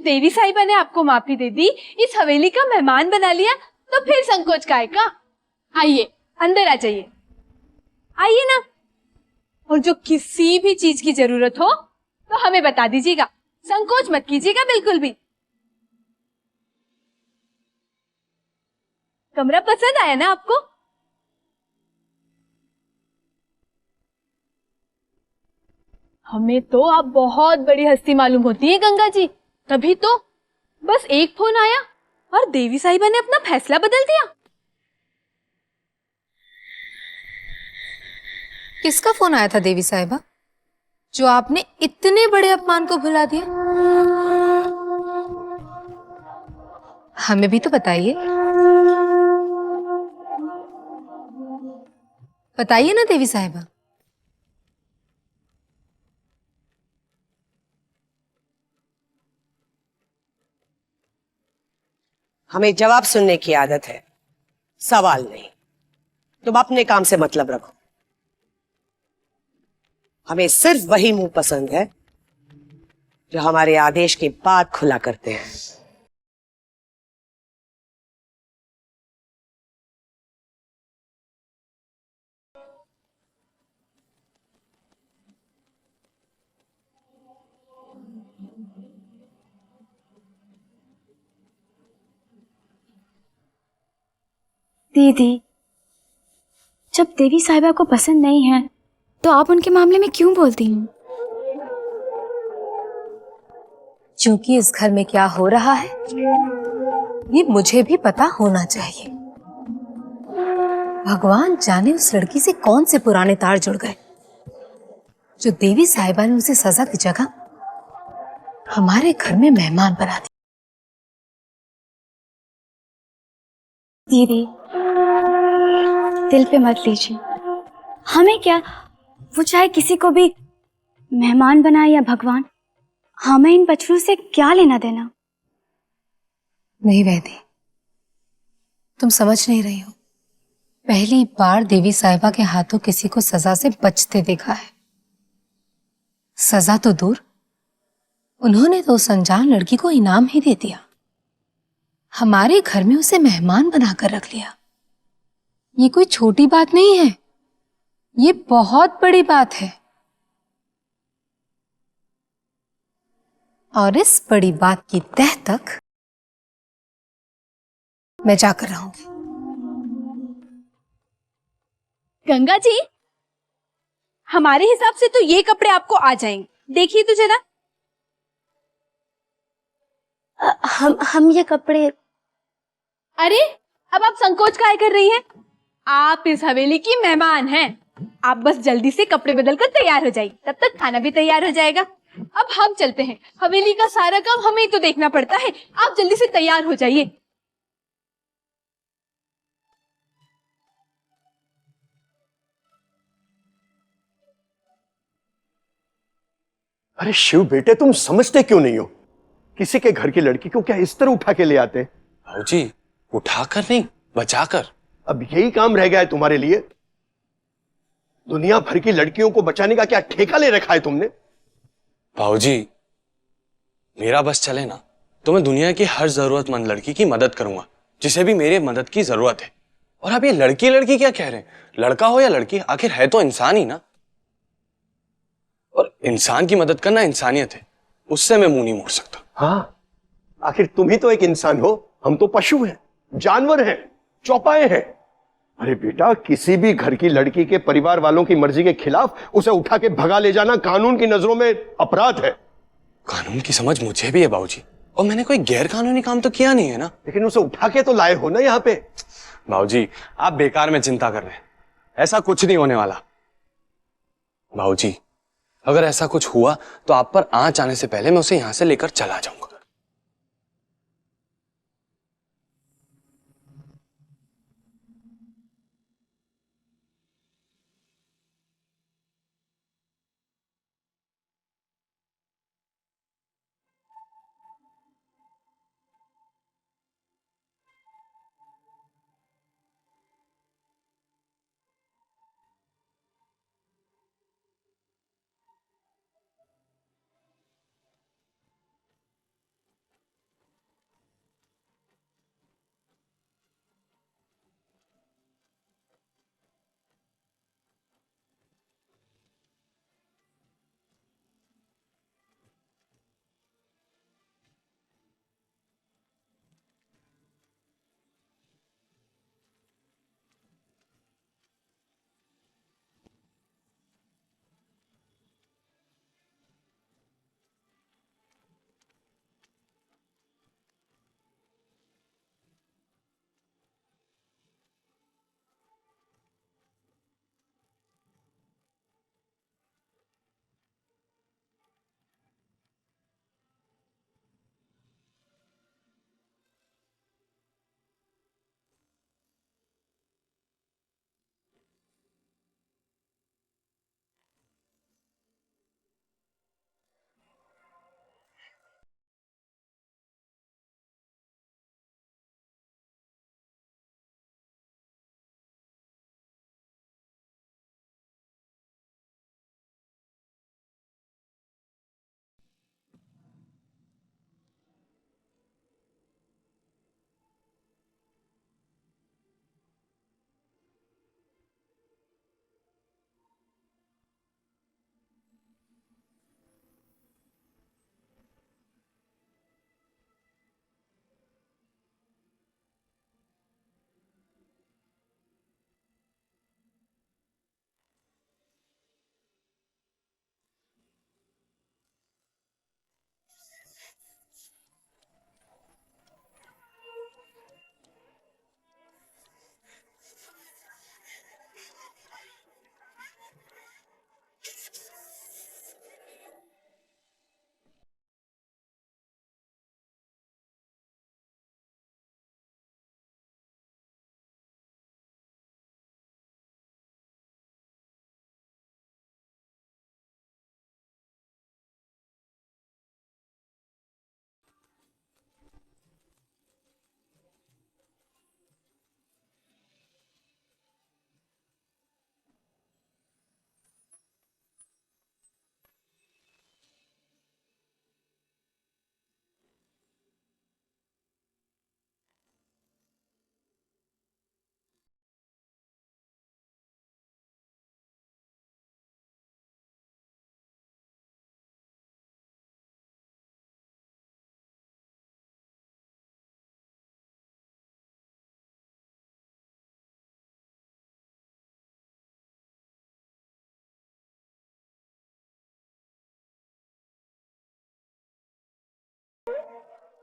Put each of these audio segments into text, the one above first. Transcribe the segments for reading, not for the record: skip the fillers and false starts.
देवी साहिबा ने आपको माफी दे दी, इस हवेली का मेहमान बना लिया, तो फिर संकोच काहे का? आइए, अंदर आ जाइए, आइए ना। और जो किसी भी चीज की जरूरत हो तो हमें बता दीजिएगा, संकोच मत कीजिएगा बिल्कुल भी। कमरा पसंद आया ना आपको? हमें तो आप बहुत बड़ी हस्ती मालूम होती है गंगा जी, तभी तो बस एक फोन आया और देवी साहिबा ने अपना फैसला बदल दिया। किसका फोन आया था देवी साहिबा, जो आपने इतने बड़े अपमान को भुला दिया? हमें भी तो बताइए, बताइए ना देवी साहिबा। हमें जवाब सुनने की आदत है, सवाल नहीं। तुम अपने काम से मतलब रखो। हमें सिर्फ वही मुंह पसंद है जो हमारे आदेश के बाद खुला करते हैं। दीदी, जब देवी साहिबा को पसंद नहीं है तो आप उनके मामले में क्यों बोलती हैं? क्योंकि इस घर में क्या हो रहा है ये मुझे भी पता होना चाहिए। भगवान जाने उस लड़की से कौन से पुराने तार जुड़ गए जो देवी साहिबा ने उसे सजा की जगह हमारे घर में मेहमान बना दिया। दीदी, दिल पे मत लीजिए। हमें क्या, वो चाहे किसी को भी मेहमान बनाए या भगवान, हमें इन बछड़ों से क्या लेना देना। नहीं वैदी, तुम समझ नहीं रही हो। पहली बार देवी साहिबा के हाथों किसी को सजा से बचते देखा है। सजा तो दूर, उन्होंने तो उस अनजान लड़की को इनाम ही दे दिया। हमारे घर में उसे मेहमान बनाकर रख लिया। ये कोई छोटी बात नहीं है, ये बहुत बड़ी बात है। और इस बड़ी बात की तह तक मैं जाकर रहूंगी। गंगा जी, हमारे हिसाब से तो ये कपड़े आपको आ जाएंगे, देखिए तो जरा। हम ये कपड़े। अरे, अब आप संकोच काहे कर रही हैं? आप इस हवेली की मेहमान हैं। आप बस जल्दी से कपड़े बदलकर तैयार हो जाइए, तब तक खाना भी तैयार हो जाएगा। अब हम चलते हैं, हवेली का सारा काम हमें तो देखना पड़ता है। आप जल्दी से तैयार हो जाइए। अरे शिव बेटे, तुम समझते क्यों नहीं हो? किसी के घर की लड़की को क्या इस तरह उठा के ले आते हैं? भाऊजी, उठाकर नहीं, बचाकर। अब यही काम रह गया है तुम्हारे लिए? दुनिया भर की लड़कियों को बचाने का क्या ठेका ले रखा है तुमने? भाऊजी, मेरा बस चले ना तो मैं दुनिया की हर जरूरतमंद लड़की की मदद करूंगा, जिसे भी मेरे मदद की जरूरत है। और आप ये लड़की लड़की क्या कह रहे हैं? लड़का हो या लड़की, आखिर है तो इंसान ही ना। और इंसान की मदद करना इंसानियत है, उससे मैं मुंह नहीं मोड़ सकता। हाँ, आखिर तुम ही तो एक इंसान हो, हम तो पशु हैं, जानवर हैं, चौपाए हैं। अरे बेटा, किसी भी घर की लड़की के परिवार वालों की मर्जी के खिलाफ उसे उठा के भगा ले जाना कानून की नजरों में अपराध है। कानून की समझ मुझे भी है बाबूजी, और मैंने कोई गैर कानूनी काम तो किया नहीं है ना। लेकिन उसे उठा के तो लाए हो ना यहाँ पे। बाबूजी, आप बेकार में चिंता कर रहे हैं, ऐसा कुछ नहीं होने वाला। बाबूजी, अगर ऐसा कुछ हुआ तो आप पर आंच आने से पहले मैं उसे यहां से लेकर चला जाऊंगा।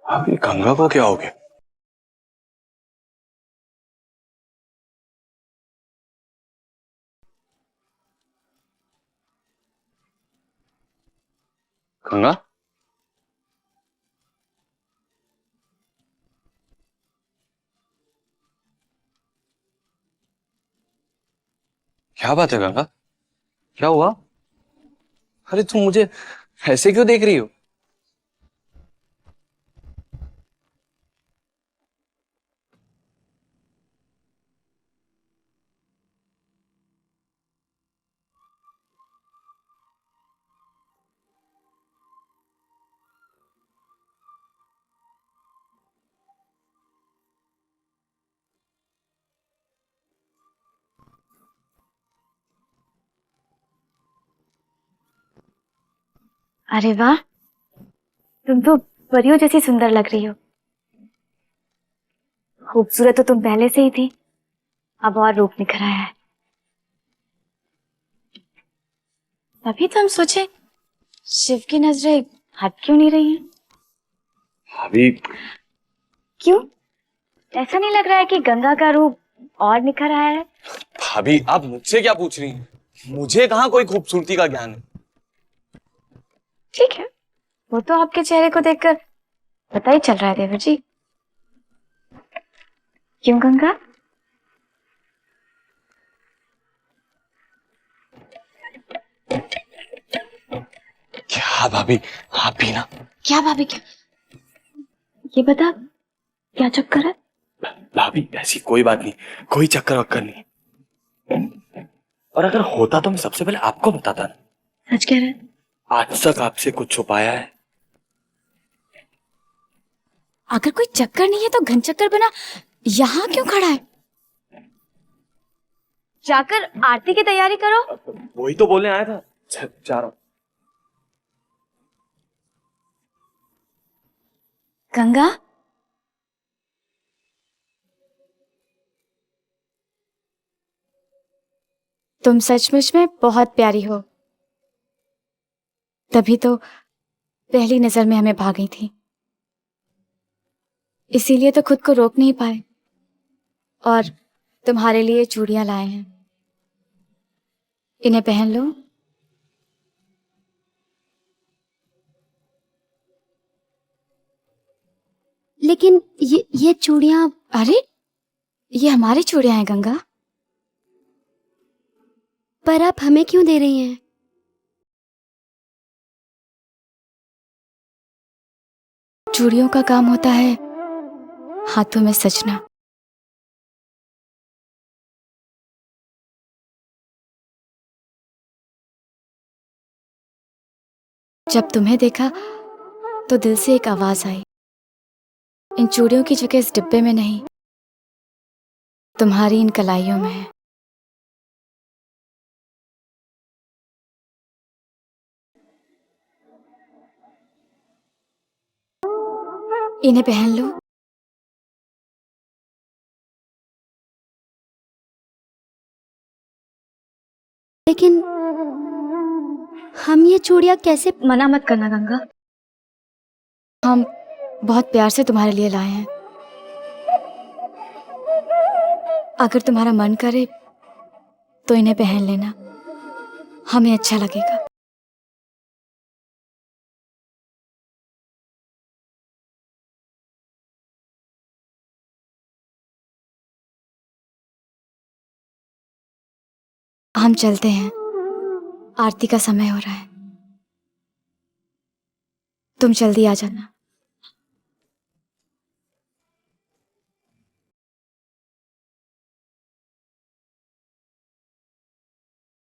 अभी गंगा को क्या हो गया? गंगा, क्या बात है गंगा? क्या हुआ? अरे तुम मुझे ऐसे क्यों देख रही हो? अरे वाह, तुम तो परियों जैसी सुंदर लग रही हो। खूबसूरत तो तुम पहले से ही थी, अब और रूप निखर आया है। तभी तो हम सोचे शिव की नजरें हट क्यों नहीं रही हैं? अभी क्यों? ऐसा नहीं लग रहा है कि गंगा का रूप और निखर आया है? भाभी आप मुझसे क्या पूछ रही हैं? मुझे कहाँ कोई खूबसूरती का ज्ञान है। ठीक है, वो तो आपके चेहरे को देखकर पता ही चल रहा है देवर जी। क्यों गंगा? क्या भाभी, आप भी ना। क्या भाभी क्या? ये बता, क्या चक्कर है? भाभी ऐसी कोई बात नहीं, कोई चक्कर वक्कर नहीं। और अगर होता तो मैं सबसे पहले आपको बताता ना। सच कह रहे हैं? आज तक आपसे कुछ छुपाया है? अगर कोई चक्कर नहीं है तो घन चक्कर बना यहाँ क्यों खड़ा है? जाकर आरती की तैयारी करो। वही तो बोलने आया था, जा रहा हूं। गंगा, तुम सचमुच में बहुत प्यारी हो, तभी तो पहली नजर में हमें भा गई थी। इसीलिए तो खुद को रोक नहीं पाए और तुम्हारे लिए चूड़ियां लाए हैं। इन्हें पहन लो। लेकिन ये चूड़ियां, अरे ये हमारी चूड़ियां हैं गंगा। पर आप हमें क्यों दे रही हैं? चूड़ियों का काम होता है हाथों में सजना। जब तुम्हें देखा तो दिल से एक आवाज आई, इन चूड़ियों की जगह इस डिब्बे में नहीं, तुम्हारी इन कलाइयों में है। इन्हें पहन लो। लेकिन हम ये चूड़ियां कैसे? मना मत करना गंगा, हम बहुत प्यार से तुम्हारे लिए लाए हैं। अगर तुम्हारा मन करे तो इन्हें पहन लेना, हमें अच्छा लगेगा। हम चलते हैं, आरती का समय हो रहा है। तुम जल्दी आ जाना।